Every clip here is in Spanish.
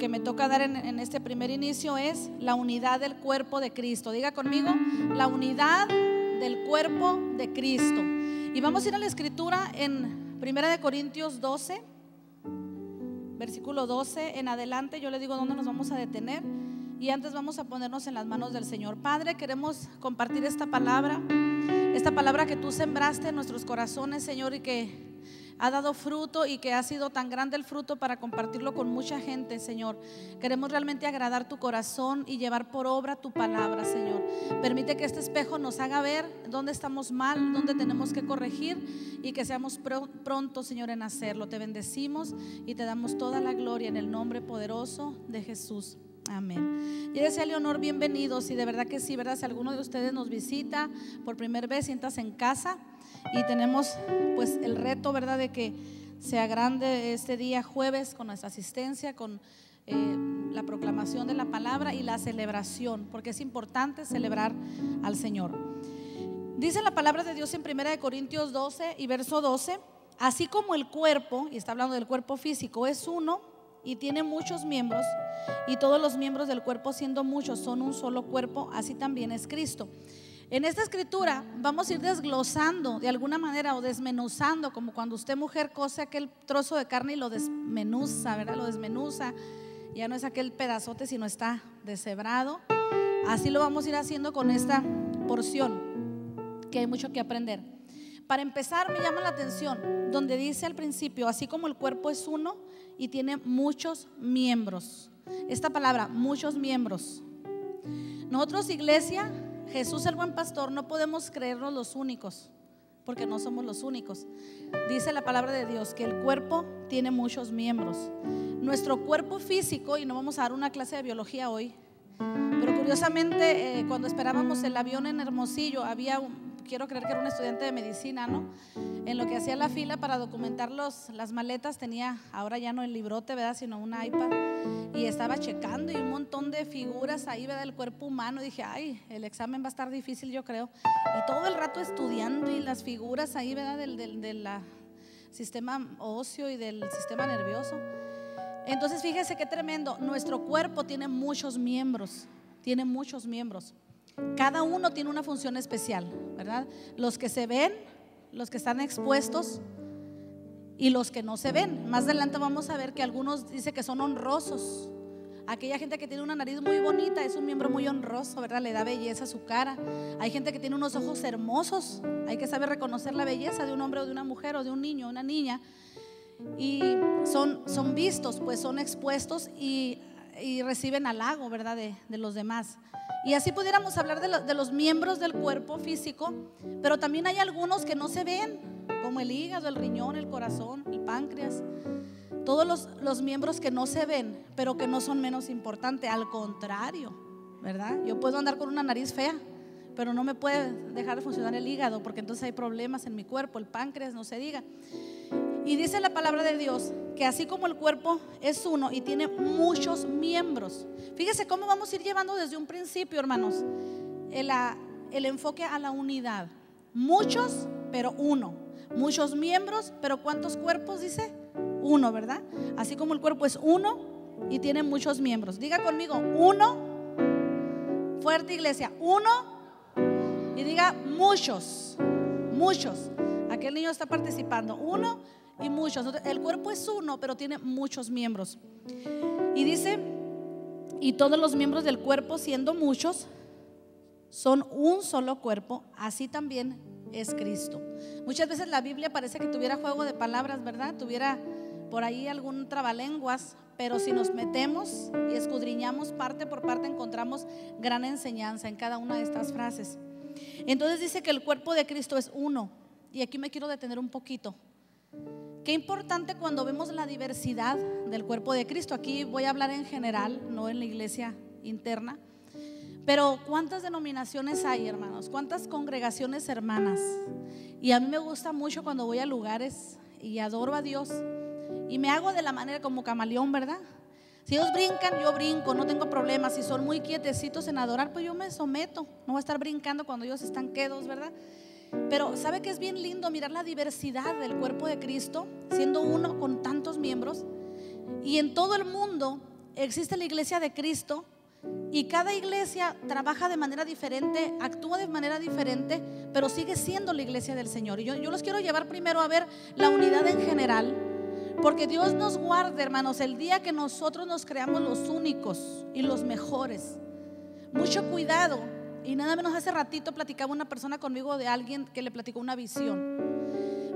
que me toca dar en este primer inicio es la unidad del cuerpo de Cristo. Diga conmigo, la unidad del cuerpo de Cristo. Y vamos a ir a la escritura en 1 Corintios 12, versículo 12 en adelante. Yo le digo dónde nos vamos a detener. Y antes vamos a ponernos en las manos del Señor. Padre, queremos compartir esta palabra que tú sembraste en nuestros corazones, Señor, y que ha dado fruto y que ha sido tan grande el fruto para compartirlo con mucha gente, Señor. Queremos realmente agradar tu corazón y llevar por obra tu palabra, Señor. Permite que este espejo nos haga ver dónde estamos mal, dónde tenemos que corregir, y que seamos prontos, Señor, en hacerlo. Te bendecimos y te damos toda la gloria en el nombre poderoso de Jesús. Amén. Y decía Leonor, bienvenidos. Y de verdad que sí, ¿verdad? Si alguno de ustedes nos visita por primera vez, siéntase en casa. Y tenemos pues el reto, ¿verdad?, de que sea grande este día jueves con nuestra asistencia, con la proclamación de la palabra y la celebración, porque es importante celebrar al Señor. Dice la palabra de Dios en 1 Corintios 12 y verso 12: así como el cuerpo, y está hablando del cuerpo físico, es uno y tiene muchos miembros, y todos los miembros del cuerpo, siendo muchos, son un solo cuerpo, así también es Cristo. En esta escritura vamos a ir desglosando de alguna manera, o desmenuzando, como cuando usted, mujer, cose aquel trozo de carne y lo desmenuza, ¿verdad? Lo desmenuza, ya no es aquel pedazote, sino está deshebrado. Así lo vamos a ir haciendo con esta porción, que hay mucho que aprender. Para empezar, me llama la atención donde dice al principio: así como el cuerpo es uno y tiene muchos miembros. Esta palabra, muchos miembros. Nosotros, iglesia, Jesús el buen pastor, no podemos creernos los únicos, porque no somos los únicos. Dice la palabra de Dios que el cuerpo tiene muchos miembros. Nuestro cuerpo físico, y no vamos a dar una clase de biología hoy, pero curiosamente cuando esperábamos el avión en Hermosillo, había quiero creer que era un estudiante de medicina, ¿no? En lo que hacía la fila para documentar las maletas, tenía ahora ya no el librote, ¿verdad?, sino un iPad, y estaba checando, y un montón de figuras ahí, ¿verdad?, del cuerpo humano. Dije, ay, el examen va a estar difícil, yo creo. Y todo el rato estudiando, y las figuras ahí, ¿verdad?, del sistema óseo y del sistema nervioso. Entonces fíjese qué tremendo. Nuestro cuerpo tiene muchos miembros, tiene muchos miembros. Cada uno tiene una función especial, ¿verdad? Los que se ven, los que están expuestos y los que no se ven. Más adelante vamos a ver que algunos dicen que son honrosos. Aquella gente que tiene una nariz muy bonita es un miembro muy honroso, ¿verdad? Le da belleza a su cara. Hay gente que tiene unos ojos hermosos. Hay que saber reconocer la belleza de un hombre o de una mujer, o de un niño o una niña. Y son vistos, pues son expuestos y reciben halago, ¿verdad?, de los demás. Y así pudiéramos hablar de los miembros del cuerpo físico. Pero también hay algunos que no se ven, como el hígado, el riñón, el corazón, el páncreas. Todos los miembros que no se ven, pero que no son menos importantes. Al contrario, ¿verdad? Yo puedo andar con una nariz fea, pero no me puede dejar de funcionar el hígado, porque entonces hay problemas en mi cuerpo. El páncreas, no se diga. Y dice la palabra de Dios que así como el cuerpo es uno y tiene muchos miembros. Fíjese cómo vamos a ir llevando desde un principio, hermanos, el enfoque a la unidad. Muchos, pero uno. Muchos miembros, pero ¿cuántos cuerpos dice? Uno, ¿verdad? Así como el cuerpo es uno y tiene muchos miembros. Diga conmigo, uno. Fuerte, iglesia, uno. Y diga muchos. Muchos. Aquel niño está participando. Uno y muchos. El cuerpo es uno, pero tiene muchos miembros. Y dice: y todos los miembros del cuerpo, siendo muchos, son un solo cuerpo, así también es Cristo. Muchas veces la Biblia parece que tuviera juego de palabras, ¿verdad? Tuviera por ahí algún trabalenguas, pero si nos metemos y escudriñamos parte por parte, encontramos gran enseñanza en cada una de estas frases. Entonces dice que el cuerpo de Cristo es uno. Y aquí me quiero detener un poquito. Qué importante cuando vemos la diversidad del cuerpo de Cristo. Aquí voy a hablar en general, no en la iglesia interna. Pero ¿cuántas denominaciones hay, hermanos? ¿Cuántas congregaciones hermanas? Y a mí me gusta mucho cuando voy a lugares y adoro a Dios, y me hago de la manera como camaleón, ¿verdad? Si ellos brincan, yo brinco, no tengo problema. Si son muy quietecitos en adorar, pues yo me someto. No voy a estar brincando cuando ellos están quedos, ¿verdad? Pero ¿sabe que es bien lindo mirar la diversidad del cuerpo de Cristo, siendo uno con tantos miembros? Y en todo el mundo existe la iglesia de Cristo y cada iglesia trabaja de manera diferente, actúa de manera diferente, pero sigue siendo la iglesia del Señor. Y yo los quiero llevar primero a ver la unidad en general, porque Dios nos guarde, hermanos, el día que nosotros nos creamos los únicos y los mejores. Mucho cuidado. Y nada menos hace ratito platicaba una persona conmigo de alguien que le platicó una visión.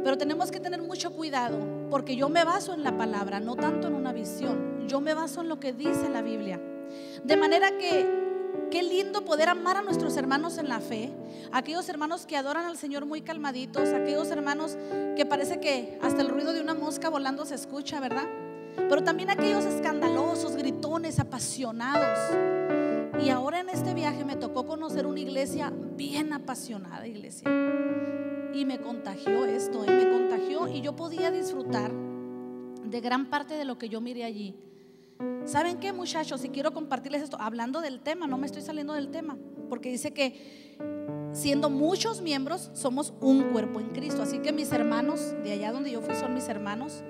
Pero tenemos que tener mucho cuidado, porque yo me baso en la palabra, no tanto en una visión. Yo me baso en lo que dice la Biblia. De manera que qué lindo poder amar a nuestros hermanos en la fe, aquellos hermanos que adoran al Señor muy calmaditos, aquellos hermanos que parece que hasta el ruido de una mosca volando se escucha, ¿verdad? Pero también aquellos escandalosos, gritones, apasionados. Y ahora en este viaje me tocó conocer una iglesia bien apasionada, iglesia. Y me contagió esto, me contagió, y yo podía disfrutar de gran parte de lo que yo miré allí. ¿Saben qué, muchachos? Y quiero compartirles esto, hablando del tema, no me estoy saliendo del tema, porque dice que siendo muchos miembros somos un cuerpo en Cristo. Así que mis hermanos de allá donde yo fui son mis hermanos,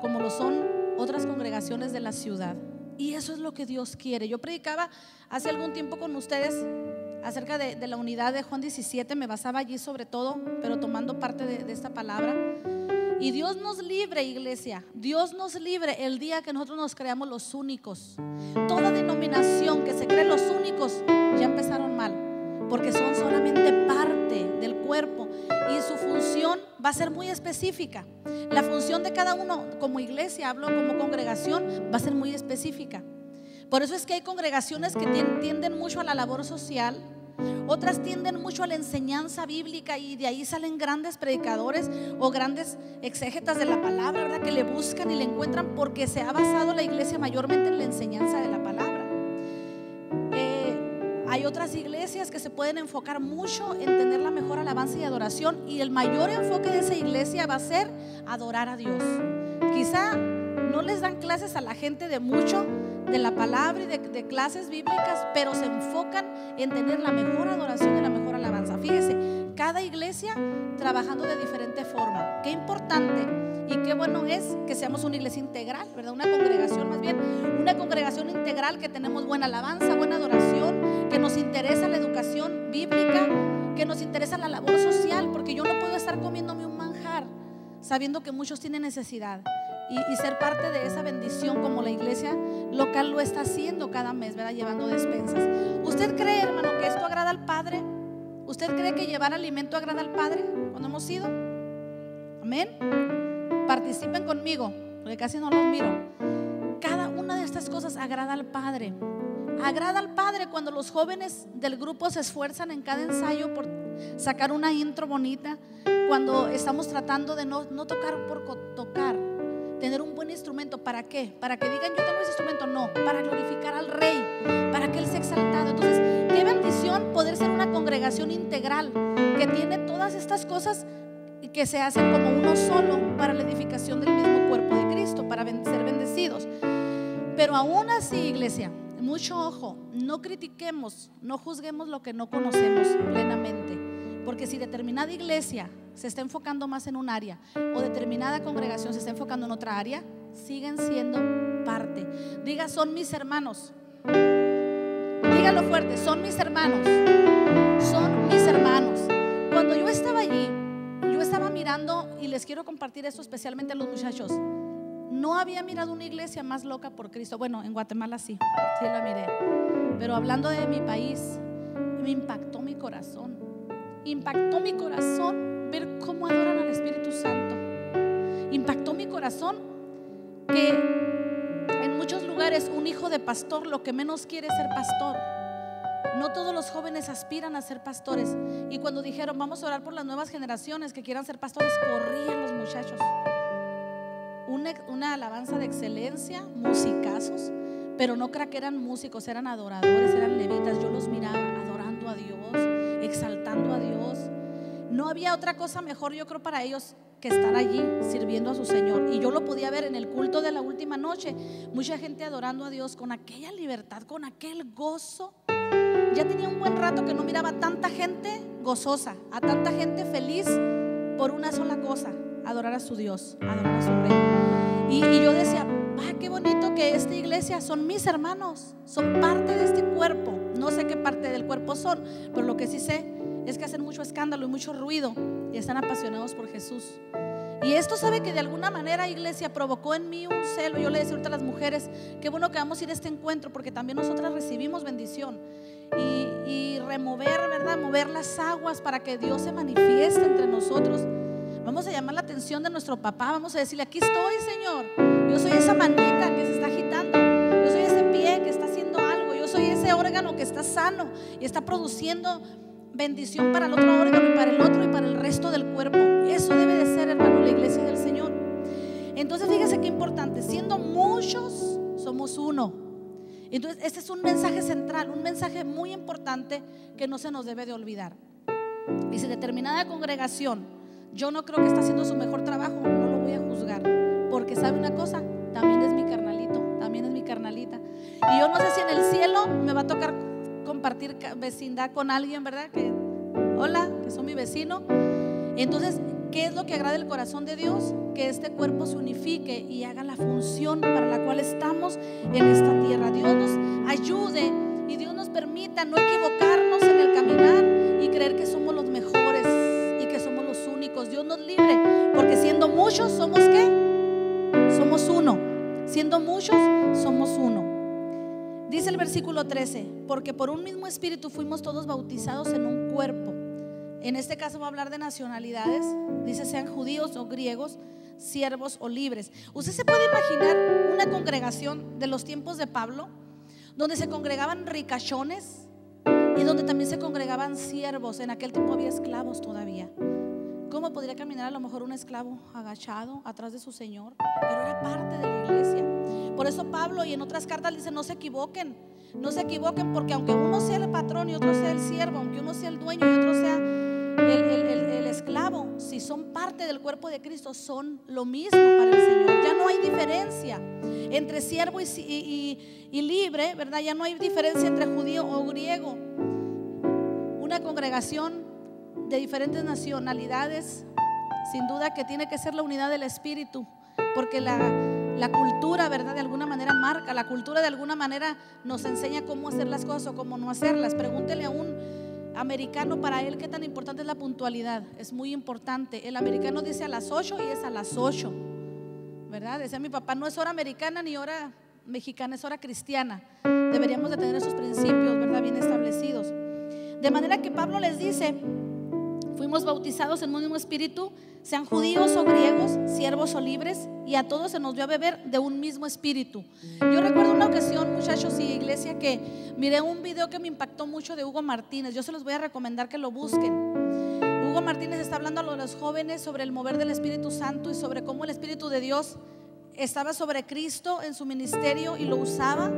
como lo son otras congregaciones de la ciudad. Y eso es lo que Dios quiere. Yo predicaba hace algún tiempo con ustedes acerca de la unidad de Juan 17, me basaba allí sobre todo, pero tomando parte de esta palabra. Y Dios nos libre, iglesia, Dios nos libre el día que nosotros nos creamos los únicos. Toda denominación que se cree los únicos ya empezaron mal, porque son solamente parte del cuerpo y su función va a ser muy específica. La función de cada uno como iglesia, hablo como congregación, va a ser muy específica. Por eso es que hay congregaciones que tienden mucho a la labor social, otras tienden mucho a la enseñanza bíblica, y de ahí salen grandes predicadores o grandes exégetas de la palabra, ¿verdad? Que le buscan y le encuentran, porque se ha basado la iglesia mayormente en la enseñanza de la palabra. Hay otras iglesias que se pueden enfocar mucho en tener la mejor alabanza y adoración, y el mayor enfoque de esa iglesia va a ser adorar a Dios. Quizá no les dan clases a la gente de mucho de la palabra y de clases bíblicas, pero se enfocan en tener la mejor adoración y la mejor alabanza. Fíjese, cada iglesia trabajando de diferente forma. Qué importante y qué bueno es que seamos una iglesia integral, ¿verdad? Una congregación, más bien una congregación integral, que tenemos buena alabanza, buena adoración, que nos interesa la educación bíblica, que nos interesa la labor social, porque yo no puedo estar comiéndome un manjar sabiendo que muchos tienen necesidad, y ser parte de esa bendición como la iglesia local lo está haciendo cada mes, ¿verdad? Llevando despensas. ¿Usted cree, hermano, que esto agrada al Padre? ¿Usted cree que llevar alimento agrada al Padre cuando hemos ido? Amén. Participen conmigo, porque casi no los miro. Cada una de estas cosas agrada al Padre. Agrada al Padre cuando los jóvenes del grupo se esfuerzan en cada ensayo por sacar una intro bonita, cuando estamos tratando de no tocar por tocar, tener un buen instrumento. ¿Para qué? Para que digan yo tengo ese instrumento. No, para glorificar al Rey, para que Él sea exaltado. Entonces, qué bendición poder ser una congregación integral que tiene todas estas cosas y que se hacen como uno solo para la edificación del mismo cuerpo de Cristo, para ser bendecidos. Pero aún así, iglesia, mucho ojo, no critiquemos, no juzguemos lo que no conocemos plenamente, porque si determinada iglesia se está enfocando más en un área, o determinada congregación se está enfocando en otra área, siguen siendo parte. Diga, son mis hermanos. Dígalo fuerte, son mis hermanos. Son mis hermanos. Cuando yo estaba allí, yo estaba mirando, y les quiero compartir esto especialmente a los muchachos. No había mirado una iglesia más loca por Cristo. Bueno, en Guatemala sí la miré, pero hablando de mi país, me impactó mi corazón. Impactó mi corazón ver cómo adoran al Espíritu Santo. Impactó mi corazón que en muchos lugares un hijo de pastor lo que menos quiere es ser pastor. No todos los jóvenes aspiran a ser pastores. Y cuando dijeron vamos a orar por las nuevas generaciones que quieran ser pastores, corrían los muchachos. Una alabanza de excelencia, musicazos, pero no creo que eran músicos, eran adoradores, eran levitas. Yo los miraba adorando a Dios, exaltando a Dios. No había otra cosa mejor, yo creo, para ellos que estar allí sirviendo a su Señor. Y yo lo podía ver en el culto de la última noche, mucha gente adorando a Dios con aquella libertad, con aquel gozo. Ya tenía un buen rato que no miraba tanta gente gozosa, a tanta gente feliz por una sola cosa: adorar a su Dios, adorar a su Rey. Y yo decía, qué bonito que esta iglesia son mis hermanos, son parte de este cuerpo. No sé qué parte del cuerpo son, pero lo que sí sé es que hacen mucho escándalo y mucho ruido y están apasionados por Jesús. Y esto, sabe que de alguna manera, iglesia, provocó en mí un celo. Yo le decía ahorita a las mujeres, qué bueno que vamos a ir a este encuentro, porque también nosotras recibimos bendición y remover, ¿verdad? Mover las aguas para que Dios se manifieste entre nosotros. Vamos a llamar la atención de nuestro papá. Vamos a decirle: aquí estoy, Señor. Yo soy esa manita que se está agitando. Yo soy ese pie que está haciendo algo. Yo soy ese órgano que está sano y está produciendo bendición para el otro órgano y para el otro y para el resto del cuerpo. Eso debe de ser, hermano, la iglesia del Señor. Entonces fíjese qué importante: siendo muchos, somos uno. Entonces este es un mensaje central, un mensaje muy importante que no se nos debe de olvidar. Y si determinada congregación, yo no creo que está haciendo su mejor trabajo, no lo voy a juzgar, porque sabe una cosa, también es mi carnalito, también es mi carnalita. Y yo no sé si en el cielo me va a tocar compartir vecindad con alguien, ¿verdad? Que hola, que son mi vecino. Entonces, ¿qué es lo que agrada el corazón de Dios? Que este cuerpo se unifique y haga la función para la cual estamos en esta tierra. Dios nos ayude y Dios nos permita no equivocarnos en el caminar y creer que somos los mejores y que somos los únicos. Dios nos libre, porque siendo muchos, ¿somos qué? Somos uno. Siendo muchos, somos uno. Dice el versículo 13: porque por un mismo espíritu fuimos todos bautizados en un cuerpo. En este caso va a hablar de nacionalidades. Dice: sean judíos o griegos, siervos o libres. Usted se puede imaginar una congregación de los tiempos de Pablo, donde se congregaban ricachones y donde también se congregaban siervos. En aquel tiempo había esclavos todavía. ¿Cómo podría caminar a lo mejor un esclavo agachado atrás de su señor? Pero era parte de la iglesia. Por eso Pablo, y en otras cartas dice: no se equivoquen, no se equivoquen, porque aunque uno sea el patrón y otro sea el siervo, aunque uno sea el dueño y otro sea el esclavo, si son parte del cuerpo de Cristo, son lo mismo para el Señor. Ya no hay diferencia entre siervo y libre, ¿verdad? Ya no hay diferencia entre judío o griego. Una congregación de diferentes nacionalidades, sin duda que tiene que ser la unidad del Espíritu, porque la cultura, ¿verdad? De alguna manera marca, la cultura de alguna manera nos enseña cómo hacer las cosas o cómo no hacerlas. Pregúntele a un americano, para él qué tan importante es la puntualidad. Es muy importante. El americano dice a las 8 y es a las 8, ¿verdad? Decía mi papá: no es hora americana ni hora mexicana, es hora cristiana. Deberíamos de tener esos principios, ¿verdad? Bien establecidos. De manera que Pablo les dice: fuimos bautizados en un mismo espíritu, sean judíos o griegos, siervos o libres, y a todos se nos dio a beber de un mismo espíritu. Yo recuerdo una ocasión, muchachos y iglesia, que miré un video que me impactó mucho de Hugo Martínez. Yo se los voy a recomendar que lo busquen. Hugo Martínez está hablando a los jóvenes sobre el mover del Espíritu Santo y sobre cómo el Espíritu de Dios estaba sobre Cristo en su ministerio y lo usaba.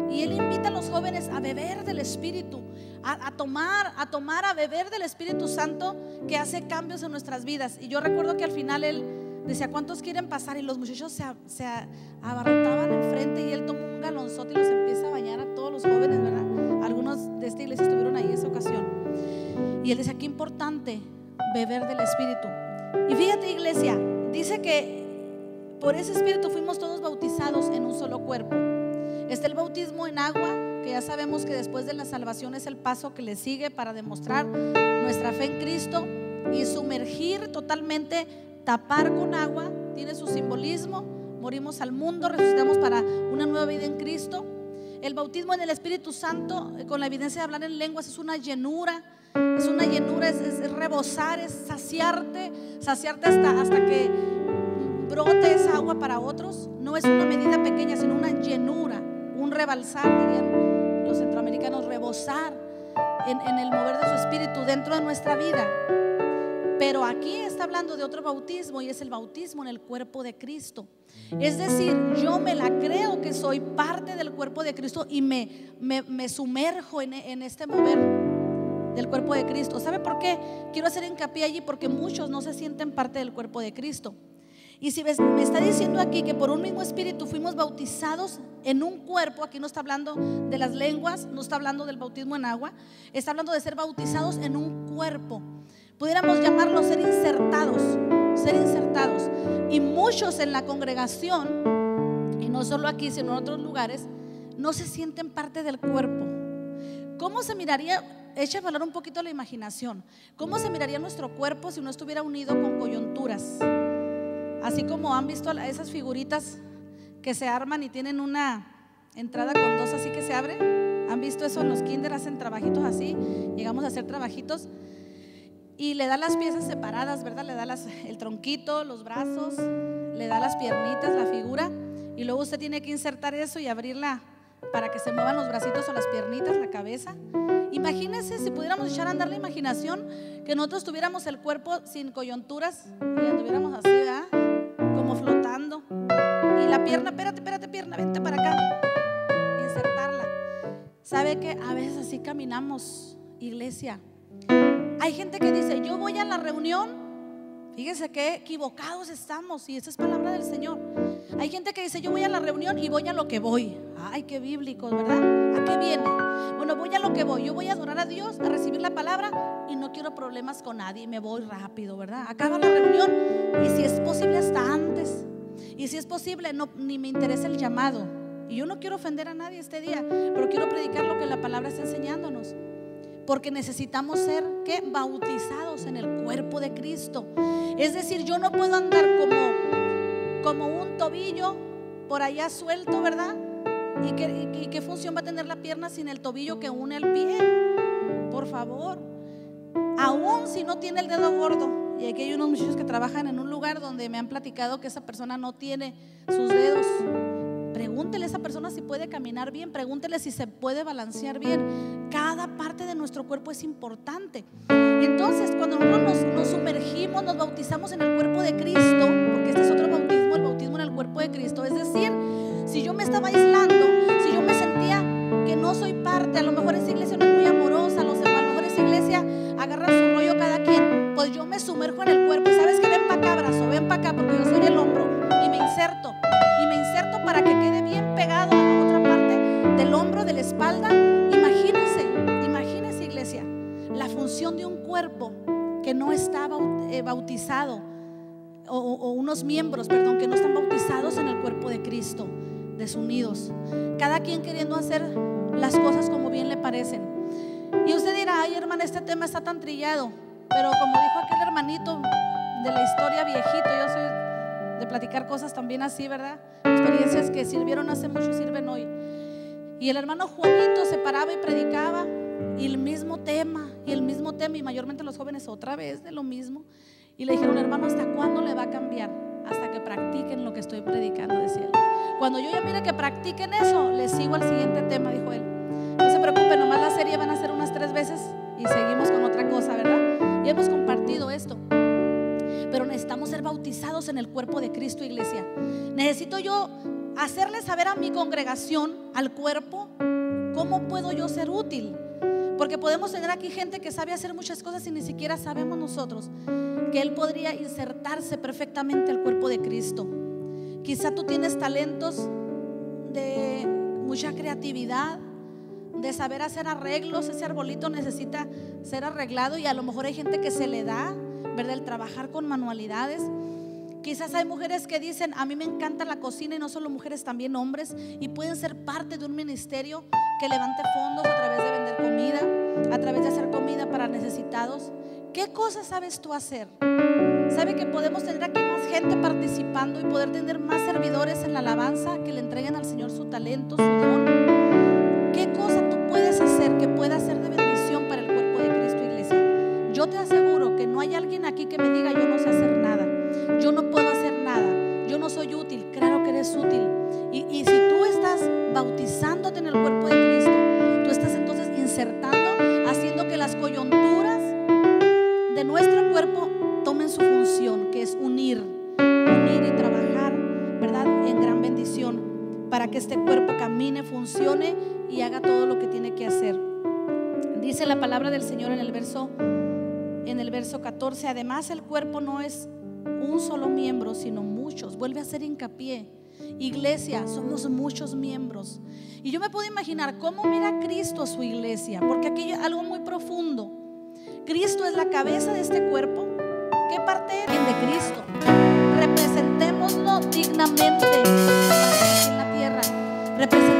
Y él invita a los jóvenes a beber del Espíritu, a tomar, a beber del Espíritu Santo, que hace cambios en nuestras vidas. Y yo recuerdo que al final él decía: ¿cuántos quieren pasar? Y los muchachos se abarrotaban enfrente y él tomó un galonzote y los empieza a bañar a todos los jóvenes, ¿verdad? Algunos de esta iglesia estuvieron ahí esa ocasión. Y él decía: qué importante beber del Espíritu. Y fíjate, iglesia, dice que por ese Espíritu fuimos todos bautizados en un solo cuerpo. Está el bautismo en agua, que ya sabemos que después de la salvación es el paso que le sigue para demostrar nuestra fe en Cristo. Y sumergir totalmente, tapar con agua, tiene su simbolismo. Morimos al mundo, resucitamos para una nueva vida en Cristo. El bautismo en el Espíritu Santo, con la evidencia de hablar en lenguas, es una llenura. Es una llenura, es rebosar, es saciarte hasta que brote esa agua para otros. No es una medida pequeña, sino una llenura, un rebalsar, dirían los centroamericanos, rebosar en el mover de su espíritu dentro de nuestra vida. Pero aquí está hablando de otro bautismo, y es el bautismo en el cuerpo de Cristo. Es decir, yo me la creo que soy parte del cuerpo de Cristo y me sumerjo en este mover del cuerpo de Cristo. ¿Sabe por qué? Quiero hacer hincapié allí, porque muchos no se sienten parte del cuerpo de Cristo. Y si me está diciendo aquí que por un mismo espíritu fuimos bautizados en un cuerpo, aquí no está hablando de las lenguas, no está hablando del bautismo en agua, está hablando de ser bautizados en un cuerpo. Pudiéramos llamarlo ser insertados. Y muchos en la congregación, y no solo aquí sino en otros lugares, no se sienten parte del cuerpo. ¿Cómo se miraría? Echa a volar un poquito la imaginación. ¿Cómo se miraría nuestro cuerpo si no estuviera unido con coyunturas? Así como han visto esas figuritas que se arman y tienen una entrada con dos así que se abre. ¿Han visto eso en los kinder? Hacen trabajitos así. Llegamos a hacer trabajitos y le da las piezas separadas, ¿verdad? Le da el tronquito, los brazos, le da las piernitas, la figura, y luego usted tiene que insertar eso y abrirla para que se muevan los bracitos o las piernitas, la cabeza. Imagínense si pudiéramos echar a andar la imaginación, que nosotros tuviéramos el cuerpo sin coyunturas y anduviéramos así, ¿verdad? Como flotando. Y la pierna, espérate pierna, vente para acá, insertarla. ¿Sabe que a veces así caminamos, iglesia? Hay gente que dice, yo voy a la reunión. Fíjese que equivocados estamos, y esa es palabra del Señor. Hay gente que dice, yo voy a la reunión y voy a lo que voy. Ay, qué bíblicos, ¿verdad? ¿A qué viene? Bueno, voy a lo que voy. Yo voy a adorar a Dios, a recibir la palabra, y no quiero problemas con nadie, y me voy rápido, ¿verdad? Acaba la reunión, y si es posible hasta antes, y si es posible no, ni me interesa el llamado. Y yo no quiero ofender a nadie este día, pero quiero predicar lo que la palabra está enseñándonos. Porque necesitamos ser, ¿qué? Bautizados en el cuerpo de Cristo. Es decir, yo no puedo andar como un tobillo por allá suelto, ¿verdad? ¿Y qué función va a tener la pierna sin el tobillo que une el pie? Por favor. Aún si no tiene el dedo gordo. Y aquí hay unos muchachos que trabajan en un lugar donde me han platicado que esa persona no tiene sus dedos. Pregúntele a esa persona si puede caminar bien, pregúntele si se puede balancear bien. Cada parte de nuestro cuerpo es importante. Entonces, cuando nosotros nos sumergimos, nos bautizamos en el cuerpo de Cristo, porque este es otro bautismo, el bautismo en el cuerpo de Cristo. Es decir, si yo me estaba aislando, si yo me sentía que no soy parte, a lo mejor esa iglesia no es muy amorosa, a lo mejor esa iglesia agarra su rollo cada quien, pues yo me sumerjo en el cuerpo. Y sabes que ven para acá, brazo, ven para acá, porque yo soy el hombro, y me inserto para que quede bien pegado a la otra parte del hombro, de la espalda. Imagínense, iglesia, la función de un cuerpo que no está bautizado, o unos miembros, perdón, que no están bautizados en el cuerpo de Cristo, desunidos, cada quien queriendo hacer las cosas como bien le parecen. Y usted dirá, ay hermana, este tema está tan trillado, pero como dijo aquel hermanito de la historia viejito, yo soy de platicar cosas también así, ¿verdad? Experiencias que sirvieron hace mucho, sirven hoy. Y el hermano Juanito se paraba y predicaba, y el mismo tema, y mayormente los jóvenes otra vez de lo mismo. Y le dijeron, hermano, ¿hasta cuándo le va a cambiar? Hasta que practiquen lo que estoy predicando, decía él. Cuando yo ya mire que practiquen eso, les sigo al siguiente tema, dijo él. No se preocupen, nomás la serie van a hacer unas 3 veces y seguimos con otra cosa, ¿verdad? Y hemos compartido esto. Pero necesitamos ser bautizados en el cuerpo de Cristo, iglesia. Necesito yo hacerle saber a mi congregación, al cuerpo, cómo puedo yo ser útil. Porque podemos tener aquí gente que sabe hacer muchas cosas y ni siquiera sabemos nosotros que él podría insertarse perfectamente al cuerpo de Cristo. Quizá tú tienes talentos de mucha creatividad, de saber hacer arreglos. Ese arbolito necesita ser arreglado, y a lo mejor hay gente que se le da, ¿verdad?, el trabajar con manualidades. Quizás hay mujeres que dicen, a mí me encanta la cocina, y no solo mujeres, también hombres, y pueden ser parte de un ministerio que levante fondos a través de vender comida, a través de hacer comida para necesitados. ¿Qué cosas sabes tú hacer? ¿Sabe que podemos tener aquí más gente participando y poder tener más servidores en la alabanza que le entreguen al Señor su talento, su don? ¿Qué cosa tú puedes hacer que pueda ser de bendición para el cuerpo de Cristo, iglesia? Yo te aseguro que no hay alguien aquí que me diga, yo no sé hacer nada, yo no puedo hacer nada, yo no soy útil. Claro que eres útil. Y si tú estás bautizándote en el cuerpo de Cristo, tú estás entonces insertando, haciendo que las coyunturas de nuestro cuerpo tomen su función, que es unir y trabajar, ¿verdad?, en gran bendición, para que este cuerpo camine, funcione y haga todo lo que tiene que hacer. Dice la palabra del Señor en el verso 14: además el cuerpo no es un solo miembro, sino muchos. Vuelve a hacer hincapié, iglesia, somos muchos miembros. Y yo me puedo imaginar cómo mira Cristo a su iglesia, porque aquí hay algo muy profundo. Cristo es la cabeza de este cuerpo. ¿Qué parte es? El de Cristo. Representémoslo dignamente en la representando